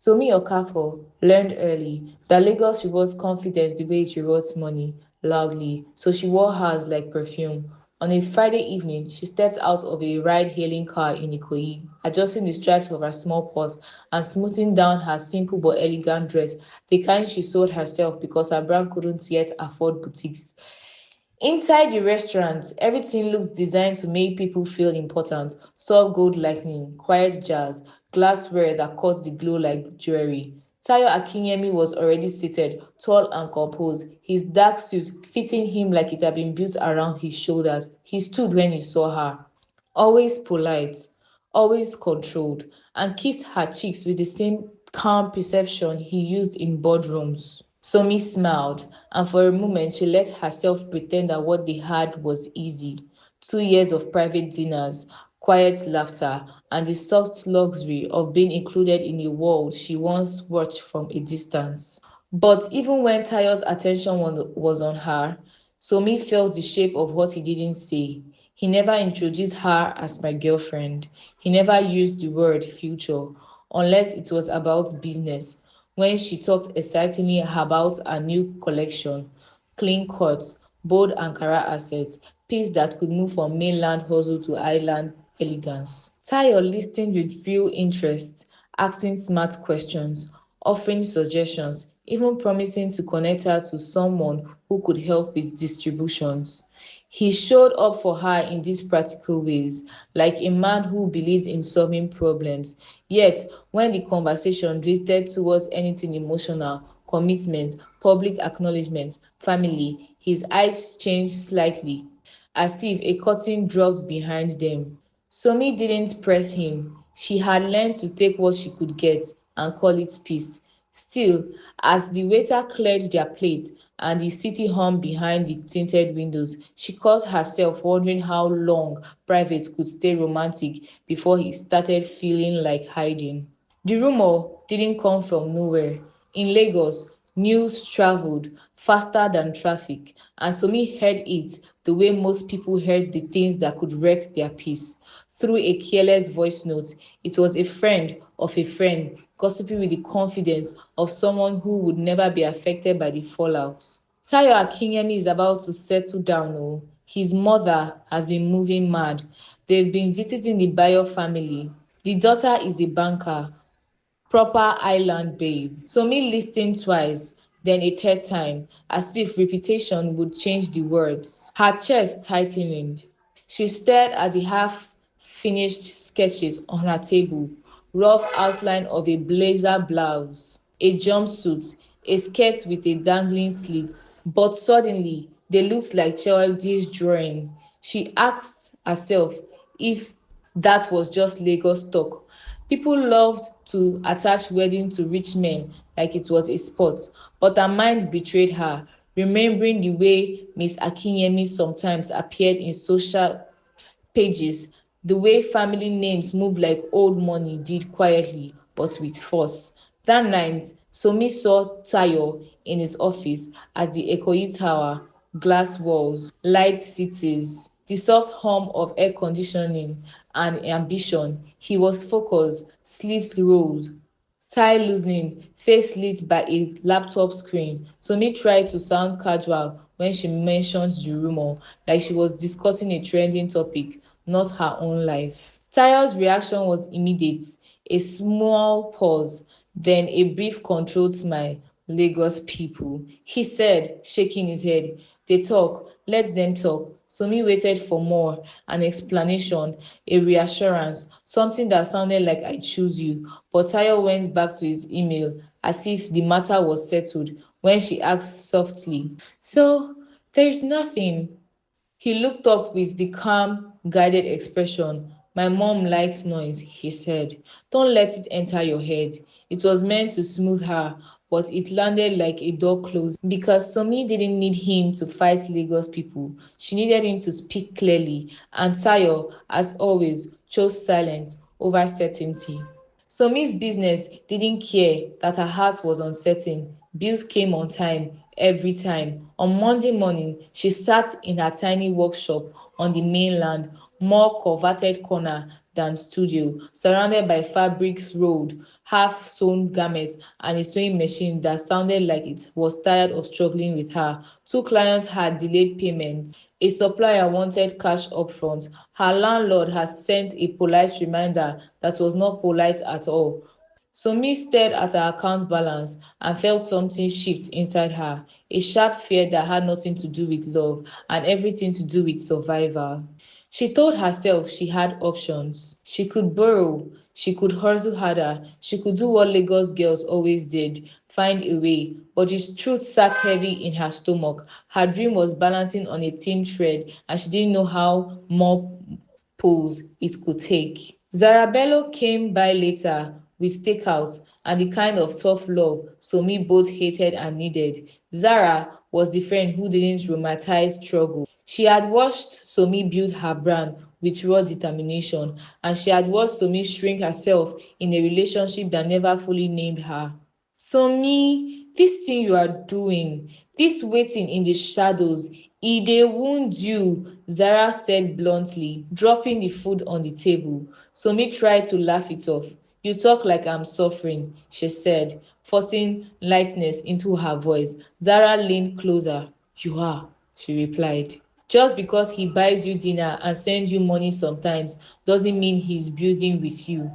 Somi Okafor learned early that Lagos rewards confidence the way it rewards money, loudly, so she wore hers like perfume. On a Friday evening, she stepped out of a ride-hailing car in Ikoyi, adjusting the stripes of her small purse and smoothing down her simple but elegant dress, the kind she sold herself because her brand couldn't yet afford boutiques. Inside the restaurant, everything looked designed to make people feel important. Soft gold lighting, quiet jazz, glassware that caught the glow like jewelry. Tayo Akinyemi was already seated, tall and composed, his dark suit fitting him like it had been built around his shoulders. He stood when he saw her, always polite, always controlled, and kissed her cheeks with the same calm perception he used in boardrooms. Somi smiled, and for a moment she let herself pretend that what they had was easy. 2 years of private dinners, quiet laughter, and the soft luxury of being included in a world she once watched from a distance. But even when Tayo's attention was on her, Somi felt the shape of what he didn't say. He never introduced her as my girlfriend. He never used the word future, unless it was about business. When she talked excitingly about her new collection, clean cuts, bold Ankara assets, piece that could move from mainland hustle to island elegance. Tayo listened with real interest, asking smart questions, offering suggestions, even promising to connect her to someone who could help with distributions. He showed up for her in these practical ways, like a man who believed in solving problems. Yet, when the conversation drifted towards anything emotional, commitment, public acknowledgement, family, his eyes changed slightly, as if a curtain dropped behind them. Somi didn't press him. She had learned to take what she could get and call it peace. Still, as the waiter cleared their plates and the city hummed behind the tinted windows, she caught herself wondering how long Private could stay romantic before he started feeling like hiding. The rumor didn't come from nowhere. In Lagos, news traveled faster than traffic, and Somi heard it the way most people heard the things that could wreck their peace. Through a careless voice note, it was a friend of a friend gossiping with the confidence of someone who would never be affected by the fallout. Tayo Akinyemi is about to settle down. Oh. His mother has been moving mad. They've been visiting the Bayo family. The daughter is a banker, proper island babe. So me listened twice, then a third time, as if repetition would change the words. Her chest tightened. She stared at the half-finished sketches on her table, rough outline of a blazer blouse, a jumpsuit, a skirt with a dangling slit. But suddenly, they looked like childish drawing. She asked herself if that was just Lagos talk. People loved to attach wedding to rich men like it was a sport, but her mind betrayed her, remembering the way Miss Akinyemi sometimes appeared in social pages, the way family names moved like old money did quietly but with force. That night, Somi saw Tayo in his office at the Ekoyi Tower, glass walls, light cities, the soft hum of air conditioning and ambition. He was focused, sleeves rose, tie loosening, face lit by a laptop screen. Somi tried to sound casual when she mentioned the rumor, like she was discussing a trending topic, not her own life. Tayo's reaction was immediate, a small pause, then a brief controlled smile. Lagos people, he said, shaking his head. They talk, let them talk. Somi waited for more, an explanation, a reassurance, something that sounded like I choose you. But Tayo went back to his email as if the matter was settled when she asked softly, so, there's nothing. He looked up with the calm, guided expression. My mom likes noise, he said. Don't let it enter your head. It was meant to smooth her, but it landed like a door closed because Somi didn't need him to fight Lagos people. She needed him to speak clearly, and Tayo, as always, chose silence over certainty. So Miss Business didn't care that her heart was uncertain. Bills came on time, every time. On Monday morning, she sat in her tiny workshop on the mainland, more coveted corner, than studio, surrounded by fabrics rolled, half sewn garments, and a sewing machine that sounded like it was tired of struggling with her. Two clients had delayed payments. A supplier wanted cash upfront. Her landlord had sent a polite reminder that was not polite at all. Somi stared at her account balance and felt something shift inside her, a sharp fear that had nothing to do with love and everything to do with survival. She told herself she had options. She could borrow, she could hustle harder, she could do what Lagos girls always did, find a way. But the truth sat heavy in her stomach. Her dream was balancing on a thin thread, and she didn't know how more pulls it could take. Zarabello came by later with takeouts and the kind of tough love Somi both hated and needed. Zara was the friend who didn't romanticize struggle. She had watched Somi build her brand with raw determination, and she had watched Somi shrink herself in a relationship that never fully named her. So me, this thing you are doing, this waiting in the shadows, e dey wound you, Zara said bluntly, dropping the food on the table. So me tried to laugh it off. You talk like I'm suffering, she said, forcing lightness into her voice. Zara leaned closer. You are, she replied. Just because he buys you dinner and sends you money sometimes doesn't mean he's building with you.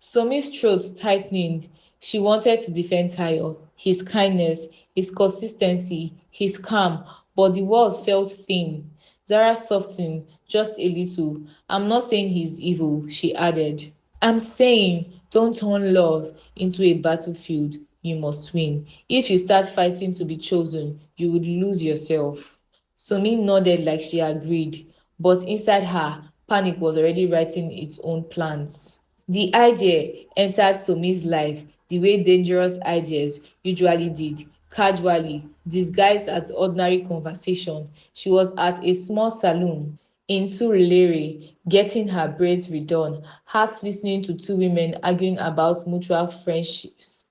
Somi's throat tightened. She wanted to defend Tayo, his kindness, his consistency, his calm, but the walls felt thin. Zara softened just a little. I'm not saying he's evil, she added. I'm saying don't turn love into a battlefield. You must win. If you start fighting to be chosen, you would lose yourself. Somi nodded like she agreed, but inside her, panic was already writing its own plans. The idea entered Somi's life the way dangerous ideas usually did, casually, disguised as ordinary conversation. She was at a small saloon in Surulere, getting her braids redone, half listening to two women arguing about mutual friendships,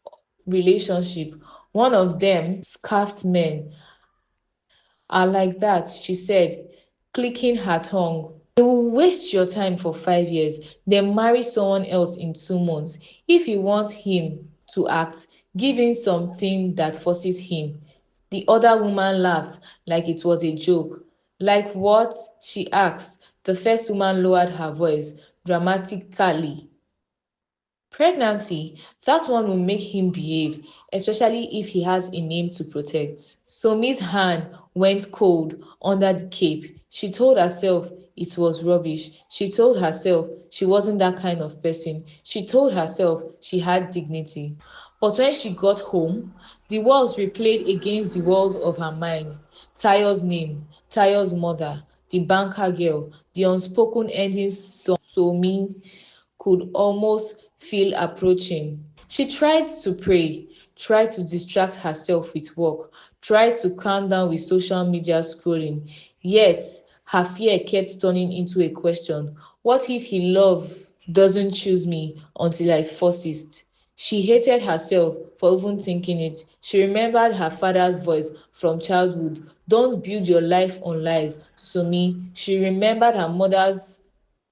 relationship. One of them, scarfed men, are like that, she said, clicking her tongue. They will waste your time for 5 years, then marry someone else in 2 months. If you want him to act, give him something that forces him. The other woman laughed like it was a joke. Like what? She asked. The first woman lowered her voice dramatically. Pregnancy, that one will make him behave, especially if he has a name to protect. So Miss hand went cold under the cape. She told herself it was rubbish. She told herself she wasn't that kind of person. She told herself she had dignity. But when she got home, the walls replayed against the walls of her mind. Tayo's name, Tayo's mother, the banker girl, the unspoken ending song so mean could almost feel approaching. She tried to pray, tried to distract herself with work, tried to calm down with social media scrolling. Yet, her fear kept turning into a question. What if he love doesn't choose me until I force it? She hated herself for even thinking it. She remembered her father's voice from childhood. Don't build your life on lies, Sumi. She remembered her mother's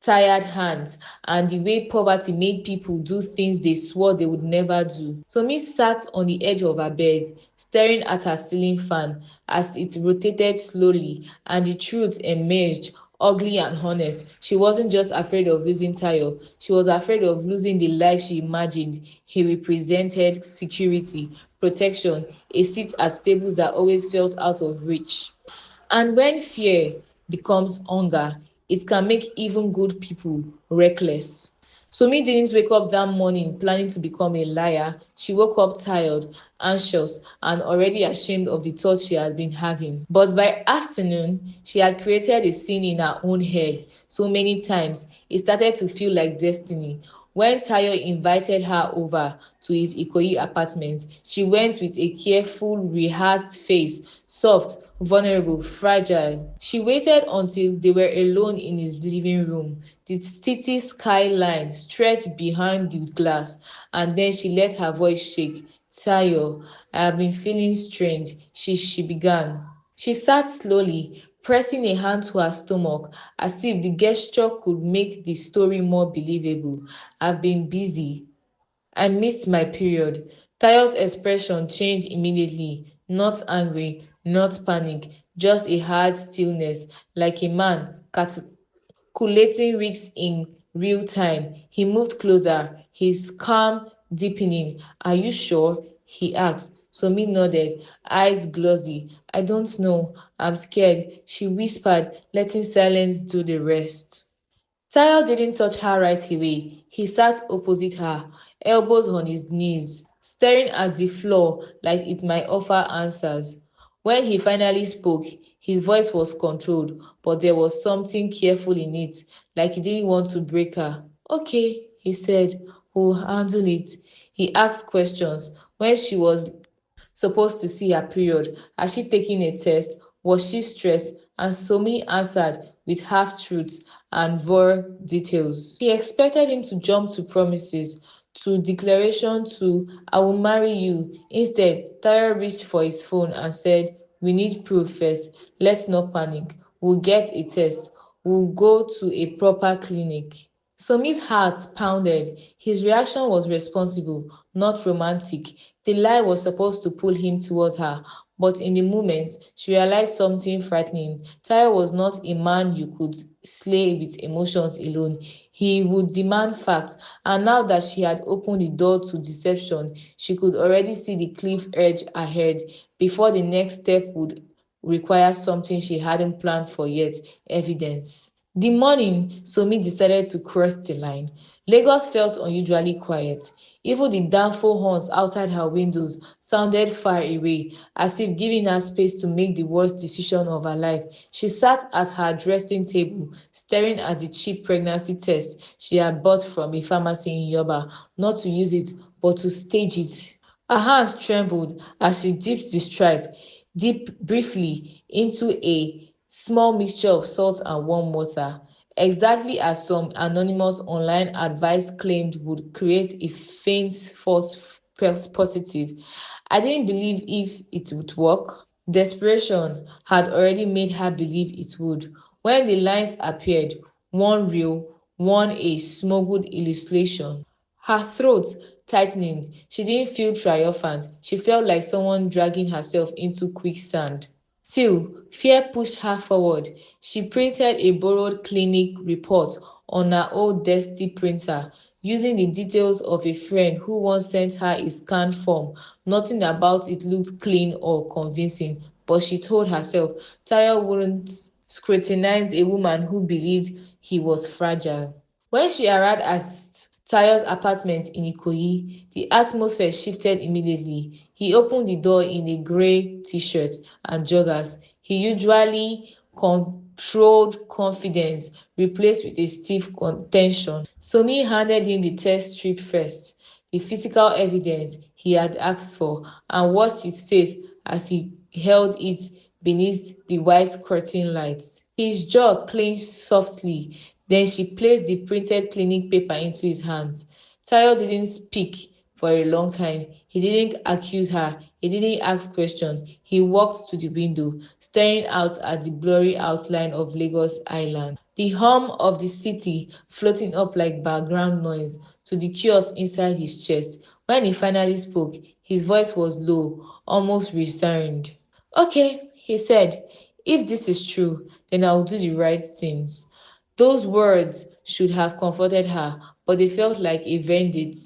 tired hands and the way poverty made people do things they swore they would never do. Somi sat on the edge of her bed, staring at her ceiling fan as it rotated slowly, and the truth emerged, ugly and honest. She wasn't just afraid of losing Tayo, she was afraid of losing the life she imagined. He represented security, protection, a seat at tables that always felt out of reach. And when fear becomes hunger, it can make even good people reckless. Somi didn't wake up that morning planning to become a liar. She woke up tired, anxious, and already ashamed of the thoughts she had been having. But by afternoon, she had created a scene in her own head so many times it started to feel like destiny. When Tayo invited her over to his Ikoyi apartment, she went with a careful, rehearsed face, soft, vulnerable, fragile. She waited until they were alone in his living room. The city skyline stretched behind the glass, and then she let her voice shake. Tayo, I have been feeling strange, she began. She sat slowly, pressing a hand to her stomach as if the gesture could make the story more believable. I've been busy. I missed my period. Tayo's expression changed immediately. Not angry, not panic, just a hard stillness, like a man calculating weeks in real time. He moved closer, his calm deepening. Are you sure? He asked. Somi nodded, eyes glossy. I don't know. I'm scared, she whispered, letting silence do the rest. Tayo didn't touch her right away. He sat opposite her, elbows on his knees, staring at the floor like it might offer answers. When he finally spoke, his voice was controlled, but there was something careful in it, like he didn't want to break her. Okay, he said, we'll handle it. He asked questions. When she was supposed to see her period? Has she taken a test? Was she stressed? And Somi answered with half truths and vor details. She expected him to jump to promises, to declaration, to I will marry you. Instead, Tyra reached for his phone and said, we need proof first. Let's not panic. We'll get a test. We'll go to a proper clinic. Somi's heart pounded. His reaction was responsible, not romantic. The lie was supposed to pull him towards her, but in the moment, she realized something frightening. Tyre was not a man you could slay with emotions alone. He would demand facts, and now that she had opened the door to deception, she could already see the cliff edge ahead before the next step would require something she hadn't planned for yet, evidence. The morning Somi decided to cross the line, Lagos felt unusually quiet. Even the downfall horns outside her windows sounded far away, as if giving her space to make the worst decision of her life. She sat at her dressing table, staring at the cheap pregnancy test she had bought from a pharmacy in Yoba, not to use it, but to stage it. Her hands trembled as she dipped the stripe deep briefly into a small mixture of salt and warm water, exactly as some anonymous online advice claimed would create a faint false positive. I didn't believe if it would work. Desperation had already made her believe it would. When the lines appeared, one real, one a smuggled illustration, her throat tightening, she didn't feel triumphant. She felt like someone dragging herself into quicksand. Still, fear pushed her forward. She printed a borrowed clinic report on her old dusty printer, using the details of a friend who once sent her a scanned form. Nothing about it looked clean or convincing, but she told herself Tayo wouldn't scrutinize a woman who believed he was fragile. When she arrived at Tayo's apartment in Ikoyi, the atmosphere shifted immediately. He opened the door in a grey t-shirt and joggers. He usually controlled confidence replaced with a stiff tension. Somi handed him the test strip first, the physical evidence he had asked for, and watched his face as he held it beneath the white curtain lights. His jaw clenched softly. Then she placed the printed clinic paper into his hands. Tayo didn't speak for a long time. He didn't accuse her. He didn't ask questions. He walked to the window, staring out at the blurry outline of Lagos Island. The hum of the city floating up like background noise to the chaos inside his chest. When he finally spoke, his voice was low, almost resigned. Okay, he said, if this is true, then I'll do the right things. Those words should have comforted her, but they felt like a verdict.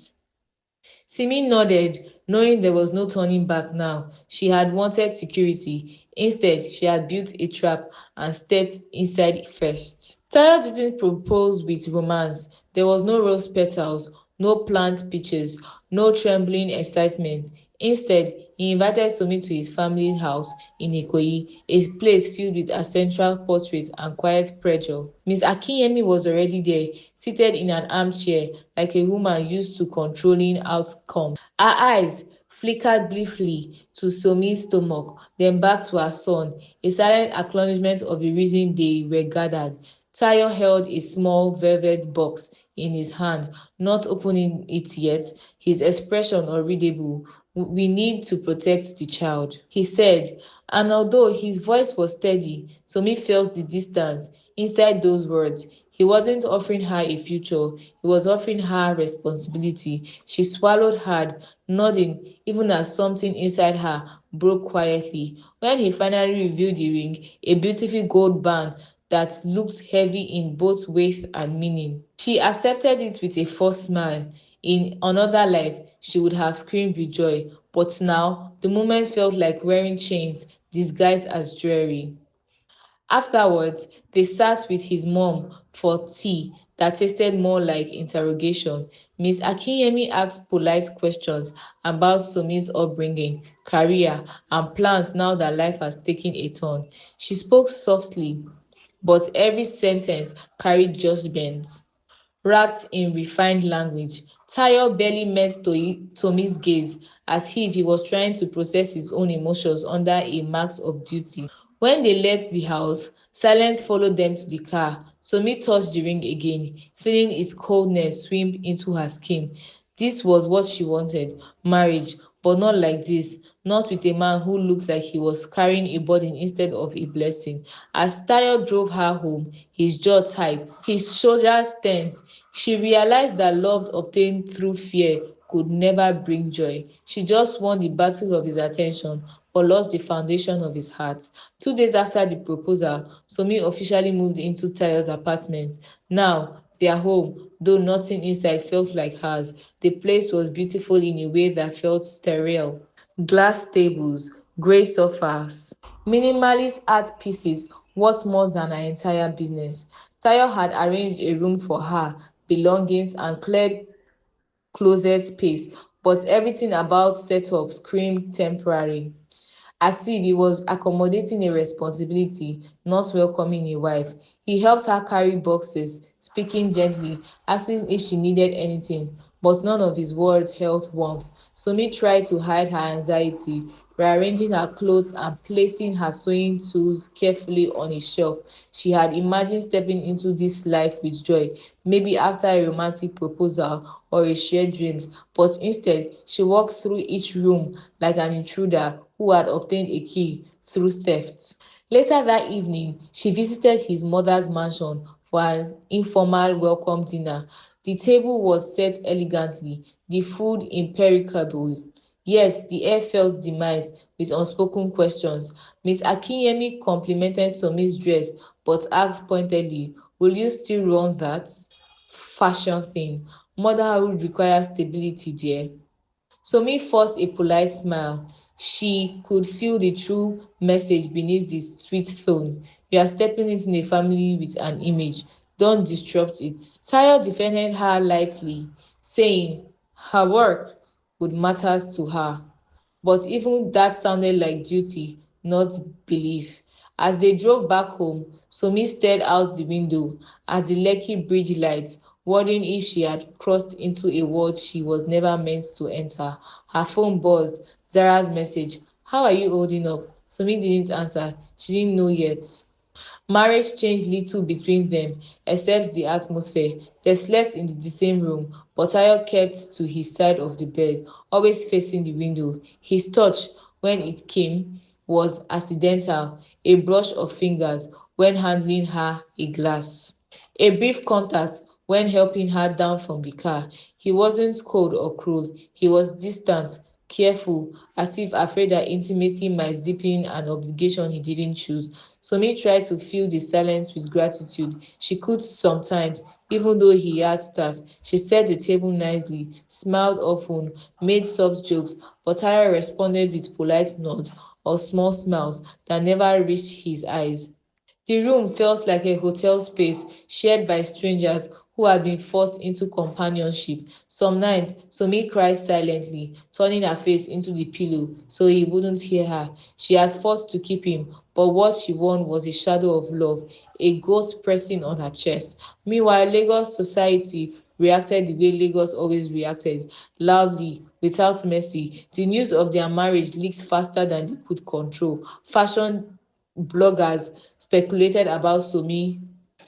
Simi nodded, knowing there was no turning back now. She had wanted security. Instead, she had built a trap and stepped inside first. Tyler didn't propose with romance. There was no rose petals, no planned speeches, no trembling excitement. Instead, he invited Somi to his family house in Ikoyi, a place filled with ancestral portraits and quiet pressure. Miss Akinyemi was already there, seated in an armchair like a woman used to controlling outcomes. Her eyes flickered briefly to Somi's stomach, then back to her son, a silent acknowledgement of the reason they were gathered. Tayo held a small velvet box in his hand, not opening it yet, his expression unreadable, We need to protect the child, he said, and although his voice was steady, Somi felt the distance inside those words. He wasn't offering her a future, he was offering her responsibility. She swallowed hard, nodding, even as something inside her broke quietly. When he finally revealed the ring, a beautiful gold band that looked heavy in both weight and meaning, she accepted it with a forced smile. In another life, she would have screamed with joy, but now the moment felt like wearing chains disguised as jewelry. Afterwards, they sat with his mom for tea that tasted more like interrogation. Miss Akinyemi asked polite questions about Somi's upbringing, career, and plans now that life has taken a turn. She spoke softly, but every sentence carried judgment wrapped in refined language. Tayo barely met Tomi's gaze, as if he was trying to process his own emotions under a mask of duty. When they left the house, silence followed them to the car. Tomi touched the ring again, feeling its coldness swim into her skin. This was what she wanted, marriage, but not like this, not with a man who looked like he was carrying a burden instead of a blessing. As Tayo drove her home, his jaw tight, his shoulders tense, she realized that love obtained through fear could never bring joy. She just won the battle of his attention, but lost the foundation of his heart. 2 days after the proposal, Somi officially moved into Tayo's apartment. Now, their home, though nothing inside felt like hers, the place was beautiful in a way that felt sterile. Glass tables, grey sofas, minimalist art pieces worth more than her entire business. Tayo had arranged a room for her belongings and cleared closet space, but everything about setup screamed temporary, as if he was accommodating a responsibility, not welcoming a wife. He helped her carry boxes, speaking gently, asking if she needed anything, but none of his words held warmth. Somi tried to hide her anxiety, rearranging her clothes and placing her sewing tools carefully on a shelf. She had imagined stepping into this life with joy, maybe after a romantic proposal or a shared dreams, but instead she walked through each room like an intruder who had obtained a key through theft. Later that evening, she visited his mother's mansion for an informal welcome dinner. The table was set elegantly, the food impeccable. Yet the air felt demise with unspoken questions. Miss Akinyemi complimented Somi's dress but asked pointedly, "Will you still run that fashion thing? Motherhood requires stability, dear." Somi forced a polite smile. She could feel the true message beneath the sweet tone. "You are stepping into a family with an image. Don't disrupt it." Tayo defended her lightly, saying her work would matter to her. But even that sounded like duty, not belief. As they drove back home, Somi stared out the window at the Lekki Bridge lights, wondering if she had crossed into a world she was never meant to enter. Her phone buzzed. Zara's message, "How are you holding up?" Somi didn't answer. She didn't know yet. Marriage changed little between them, except the atmosphere. They slept in the same room, but Tayo kept to his side of the bed, always facing the window. His touch, when it came, was accidental, a brush of fingers when handling her a glass. A brief contact when helping her down from the car. He wasn't cold or cruel. He was distant, careful, as if afraid that intimacy might deepen an obligation he didn't choose. Somi tried to fill the silence with gratitude. She could sometimes, even though he had staff. She set the table nicely, smiled often, made soft jokes, but Tara responded with polite nods or small smiles that never reached his eyes. The room felt like a hotel space shared by strangers who had been forced into companionship. Some nights, Somi cried silently, turning her face into the pillow so he wouldn't hear her. She had fought to keep him, but what she won was a shadow of love, a ghost pressing on her chest. Meanwhile, Lagos society reacted the way Lagos always reacted, loudly, without mercy. The news of their marriage leaked faster than they could control. Fashion bloggers speculated about Somi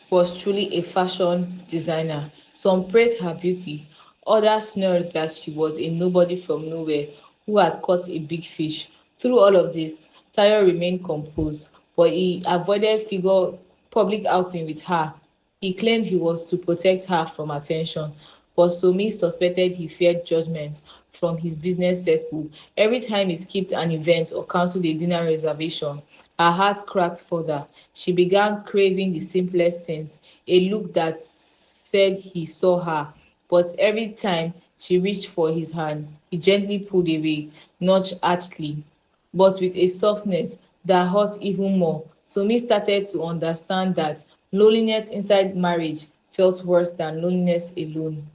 was truly a fashion designer. Some praised her beauty, others sneered that she was a nobody from nowhere. who had caught a big fish. Through all of this, Tayo remained composed, but he avoided figure public outing with her. He claimed he was to protect her from attention, but Somi suspected he feared judgment from his business circle. Every time he skipped an event or cancelled a dinner reservation, her heart cracked further. She began craving the simplest things, a look that said he saw her, but every time she reached for his hand, he gently pulled away, not archly, but with a softness that hurt even more. So me started to understand that loneliness inside marriage felt worse than loneliness alone.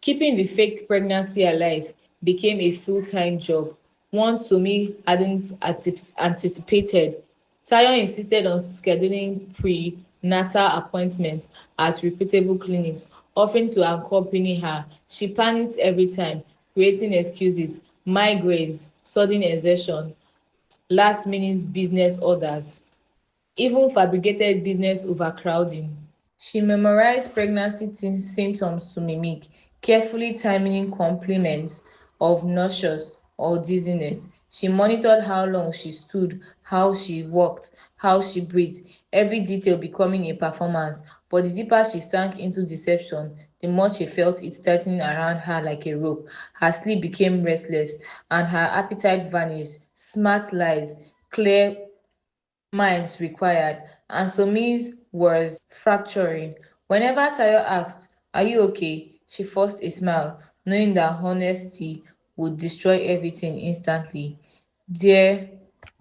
Keeping the fake pregnancy alive became a full-time job, one Somi hadn't anticipated. Tayo insisted on scheduling prenatal appointments at reputable clinics, offering to accompany her. She panicked every time, creating excuses, migraines, sudden exertion, last-minute business orders, even fabricated business overcrowding. She memorized pregnancy symptoms to mimic, carefully timing compliments of nausea or dizziness. She monitored how long she stood, how she walked, how she breathed, every detail becoming a performance. But the deeper she sank into deception, the more she felt it tightening around her like a rope. Her sleep became restless, and her appetite vanished. Smart lies, clear minds required, and Somi's was fracturing. Whenever Tayo asked, "Are you okay?" she forced a smile, knowing that honesty would destroy everything instantly. Dear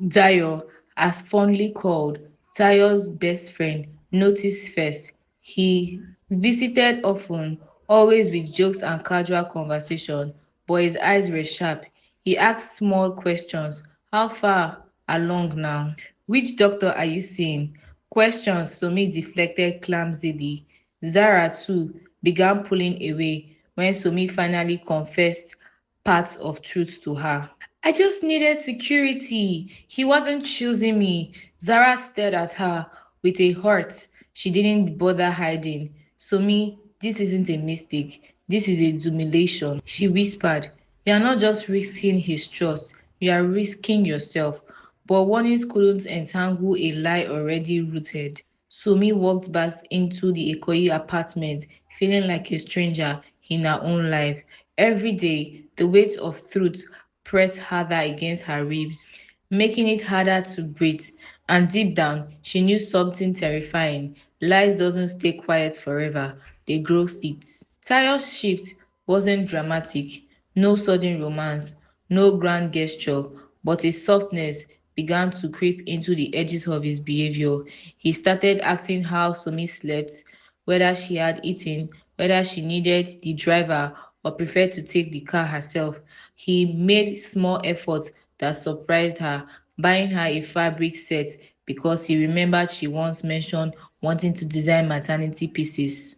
Dayo, as fondly called, Tayo's best friend, noticed first. He visited often, always with jokes and casual conversation, but his eyes were sharp. He asked small questions. How far along now? Which doctor are you seeing? Questions Somi deflected clumsily. Zara, too, began pulling away when Somi finally confessed parts of truth to her. I just needed security. He wasn't choosing me. Zara stared at her with a hurt she didn't bother hiding. Somi, this isn't a mistake. This is a humiliation. She whispered, you are not just risking his trust, you are risking yourself. But warnings couldn't entangle a lie already rooted. Somi walked back into the Ikoyi apartment, feeling like a stranger in her own life. Every day, the weight of truth pressed harder against her ribs, making it harder to breathe. And deep down, she knew something terrifying. Lies doesn't stay quiet forever, they grow thick. Tayo's shift wasn't dramatic, no sudden romance, no grand gesture, but a softness began to creep into the edges of his behavior. He started acting how Sumi slept, whether she had eaten, whether she needed the driver or preferred to take the car herself. He made small efforts that surprised her, buying her a fabric set because he remembered she once mentioned wanting to design maternity pieces,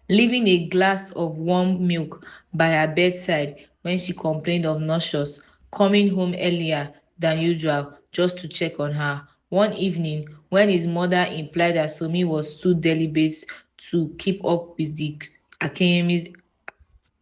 leaving a glass of warm milk by her bedside when she complained of nausea, coming home earlier than usual just to check on her. One evening, when his mother implied that Somi was too deliberate to keep up with the Akeyemi's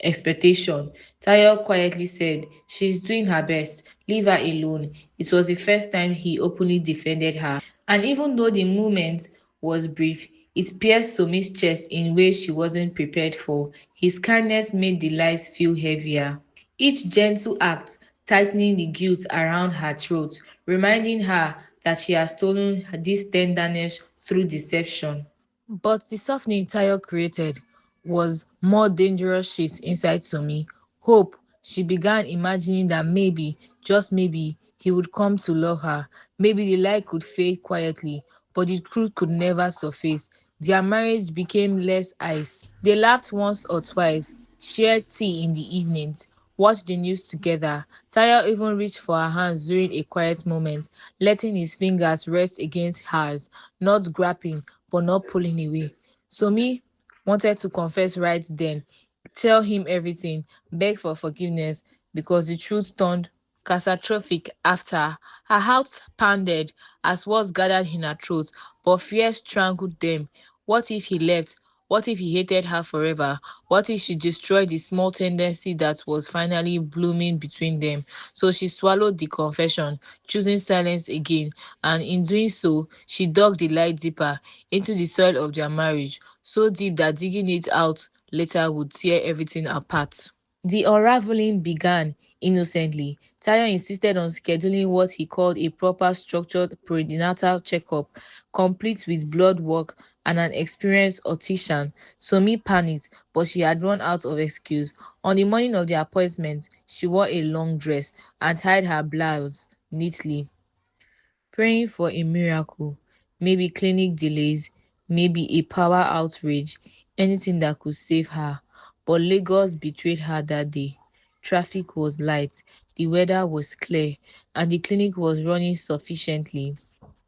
expectation, Tayo quietly said, she's doing her best, leave her alone. It was the first time he openly defended her. And even though the moment was brief, it pierced Somi's chest in ways she wasn't prepared for. His kindness made the lies feel heavier. Each gentle act tightening the guilt around her throat, reminding her that she had stolen this tenderness through deception. But the softening Tayo created was more dangerous shifts inside Sumi. Hope, she began imagining that maybe, just maybe, he would come to love her. Maybe the lie could fade quietly, but the truth could never surface. Their marriage became less ice. They laughed once or twice, shared tea in the evenings, watched the news together. Tayo even reached for her hands during a quiet moment, letting his fingers rest against hers, not grabbing, but not pulling away. Somi wanted to confess right then, tell him everything, beg for forgiveness, because the truth turned catastrophic after. Her heart pounded as words gathered in her throat, but fear strangled them. What if he left? What if he hated her forever? What if she destroyed the small tendency that was finally blooming between them? So she swallowed the confession, choosing silence again, and in doing so, she dug the lie deeper into the soil of their marriage, so deep that digging it out later would tear everything apart. The unraveling began innocently. Tayo insisted on scheduling what he called a proper structured prenatal checkup, complete with blood work and an experienced optician. Somi panicked, but she had run out of excuse. On the morning of the appointment, she wore a long dress and tied her blouse neatly, praying for a miracle, maybe clinic delays, maybe a power outrage, anything that could save her. But Lagos betrayed her that day. Traffic was light, the weather was clear, and the clinic was running sufficiently.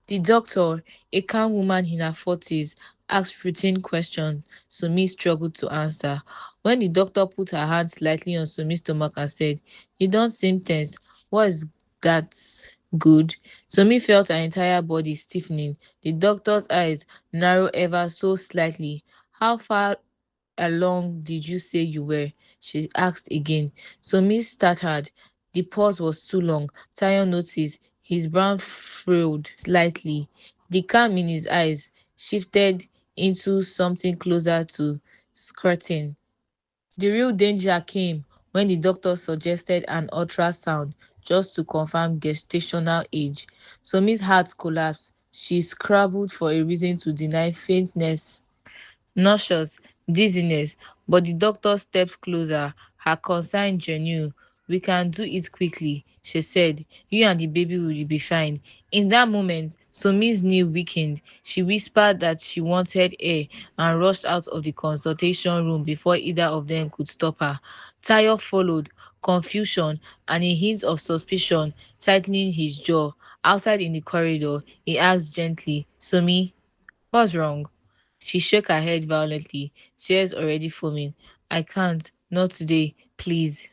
The doctor, a calm woman in her forties, asked routine questions Sumi struggled to answer. When the doctor put her hand lightly on Sumi's stomach and said, "You don't seem tense. What is that good?" Sumi felt her entire body stiffening. The doctor's eyes narrowed ever so slightly. "How far along did you say you were?" she asked again. Sumi stuttered. The pause was too long. Tayo noticed his brow furrowed slightly. The calm in his eyes shifted into something closer to skirting. The real danger came when the doctor suggested an ultrasound just to confirm gestational age. Sumi's heart collapsed. She scrabbled for a reason to deny faintness, nauseous, dizziness, but the doctor stepped closer, her concern genuine. "We can do it quickly," she said. "You and the baby will be fine." In that moment, Somi's knee weakened. She whispered that she wanted air and rushed out of the consultation room before either of them could stop her. Tayo followed, confusion and a hint of suspicion tightening his jaw. Outside in the corridor, he asked gently, "Somi, what's wrong?" She shook her head violently, tears already foaming. "I can't. Not today. Please."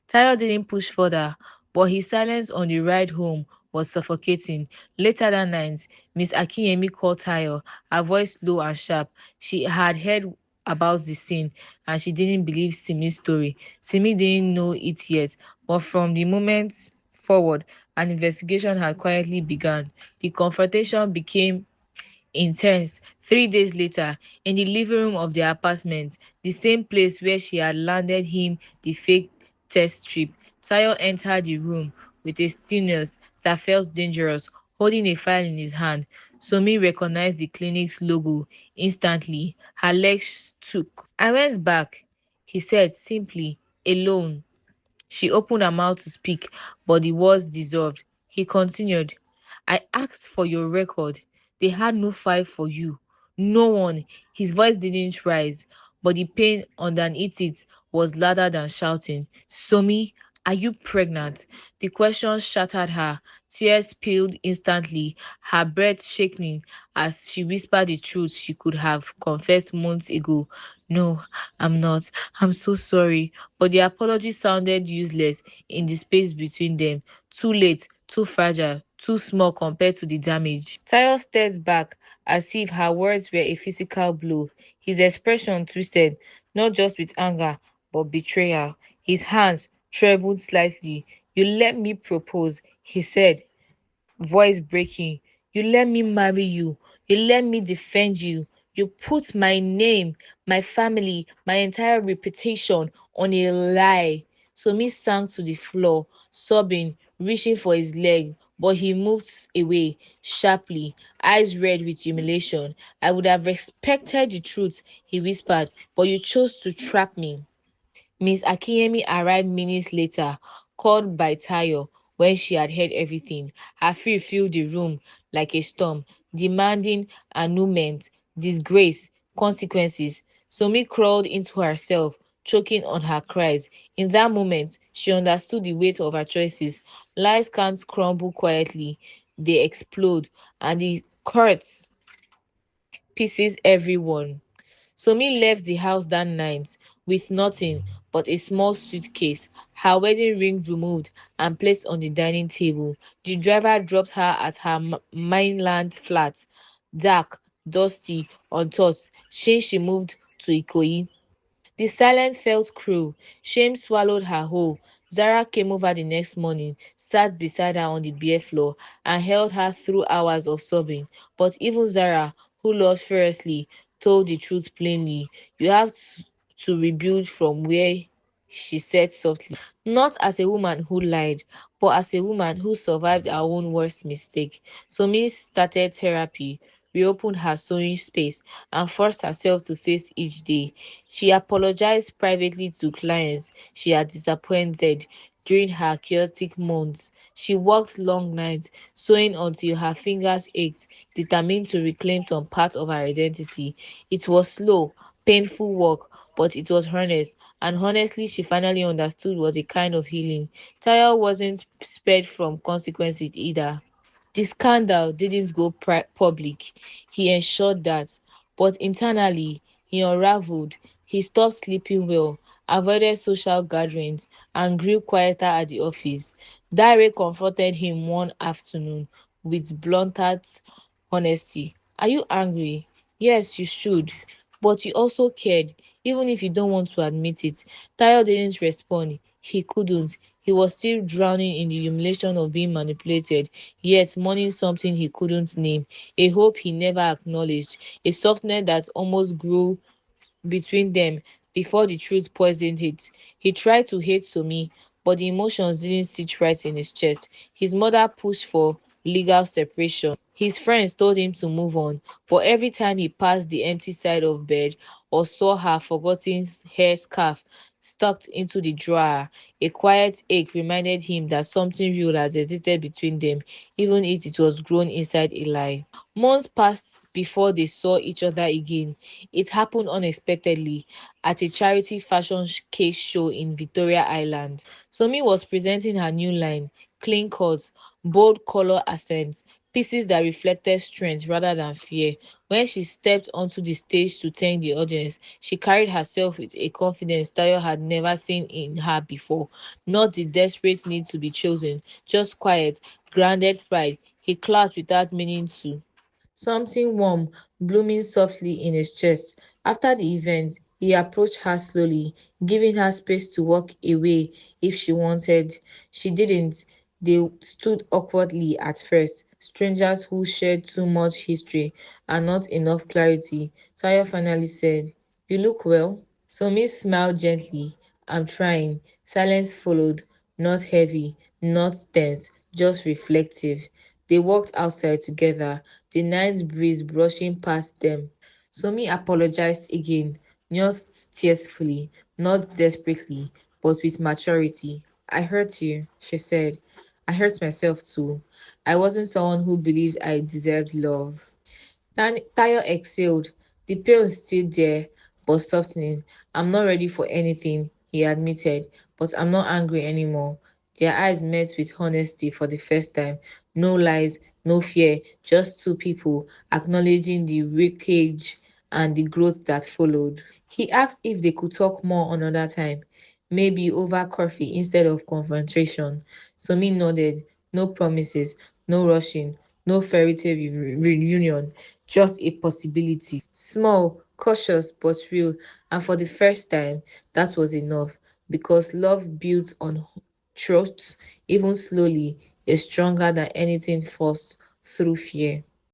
Tayo didn't push further, but his silence on the ride home was suffocating. Later that night, Miss Akinyemi called Tayo, her voice low and sharp. She had heard about the scene and she didn't believe Simi's story. Simi didn't know it yet, but from the moment forward, an investigation had quietly begun. The confrontation became intense. 3 days later, in the living room of their apartment, the same place where she had landed him the fake test strip, Tayo entered the room with a stillness that felt dangerous, holding a file in his hand. Somi recognized the clinic's logo instantly. Her legs shook. "I went back," he said simply, "alone." She opened her mouth to speak, but the words dissolved. He continued, "I asked for your record. They had no file for you. No one." His voice didn't rise, but the pain underneath it was louder than shouting. "Somi, are you pregnant?" The question shattered her. Tears spilled instantly, her breath shaking as she whispered the truth she could have confessed months ago. "No, I'm not. I'm so sorry." But the apology sounded useless in the space between them. Too late, too fragile, too small compared to the damage. Tayo stared back as if her words were a physical blow. His expression twisted, not just with anger, but betrayal. His hands trembled slightly. "You let me propose," he said, voice breaking. "You let me marry you. You let me defend you. You put my name, my family, my entire reputation on a lie." So me sank to the floor, sobbing, reaching for his leg, but he moved away sharply, eyes red with humiliation. "I would have respected the truth," he whispered, "but you chose to trap me." Miss Akinyemi arrived minutes later, called by Tayo when she had heard everything. Her fear filled the room like a storm, demanding annulment, disgrace, consequences. Somi crawled into herself, choking on her cries. In that moment, she understood the weight of her choices. Lies can't crumble quietly, they explode, and the courts pieces everyone. Somi left the house that night with nothing but a small suitcase, her wedding ring removed and placed on the dining table. The driver dropped her at her mainland flat, dark, dusty, untouched, since she moved to Ikoyi. The silence felt cruel. Shame swallowed her whole. Zara came over the next morning, sat beside her on the bare floor, and held her through hours of sobbing. But even Zara, who loved furiously, told the truth plainly. You have to rebuild from where, she said softly. Not as a woman who lied, but as a woman who survived her own worst mistake. So Miss started therapy, reopened her sewing space, and forced herself to face each day. She apologized privately to clients she had disappointed during her chaotic months. She worked long nights, sewing until her fingers ached, determined to reclaim some part of her identity. It was slow, painful work, but it was honest, and honestly, she finally understood was a kind of healing. Tayo wasn't spared from consequences either. The scandal didn't go public. He ensured that. But internally, he unraveled. He stopped sleeping well, avoided social gatherings, and grew quieter at the office. Dare confronted him one afternoon with blunted honesty. Are you angry? Yes, you should. But you also cared, even if you don't want to admit it. Tayo didn't respond. He couldn't. He was still drowning in the humiliation of being manipulated, yet mourning something he couldn't name, a hope he never acknowledged, a softness that almost grew between them before the truth poisoned it. He tried to hate Somi, but the emotions didn't sit right in his chest. His mother pushed for legal separation. His friends told him to move on, but every time he passed the empty side of bed or saw her forgotten hair scarf stuck into the drawer, a quiet ache reminded him that something real had existed between them, even if it was grown inside a lie. Months passed before they saw each other again. It happened unexpectedly at a charity fashion case show in Victoria Island. Somi was presenting her new line, clean cuts, bold color accents, pieces that reflected strength rather than fear. When she stepped onto the stage to thank the audience, she carried herself with a confidence Tayo had never seen in her before. Not the desperate need to be chosen, just quiet, grounded pride. He clapped without meaning to. Something warm blooming softly in his chest. After the event, he approached her slowly, giving her space to walk away if she wanted. She didn't. They stood awkwardly at first, strangers who shared too much history and not enough clarity. Tayo finally said, "You look well." Somi smiled gently. "I'm trying." Silence followed, not heavy, not tense, just reflective. They walked outside together, the night breeze brushing past them. Somi apologized again, not tearfully, not desperately, but with maturity. "I hurt you," she said. "I hurt myself too. I wasn't someone who believed I deserved love." Tayo exhaled. The pain was still there, but softening. "I'm not ready for anything," he admitted, "but I'm not angry anymore." Their eyes met with honesty for the first time. No lies, no fear, just two people acknowledging the wreckage and the growth that followed. He asked if they could talk more another time, maybe over coffee instead of confrontation. Somi nodded. No promises, no rushing, no fairy tale reunion, just a possibility. Small, cautious, but real. And for the first time, that was enough because love built on trust, even slowly, is stronger than anything forced through fear.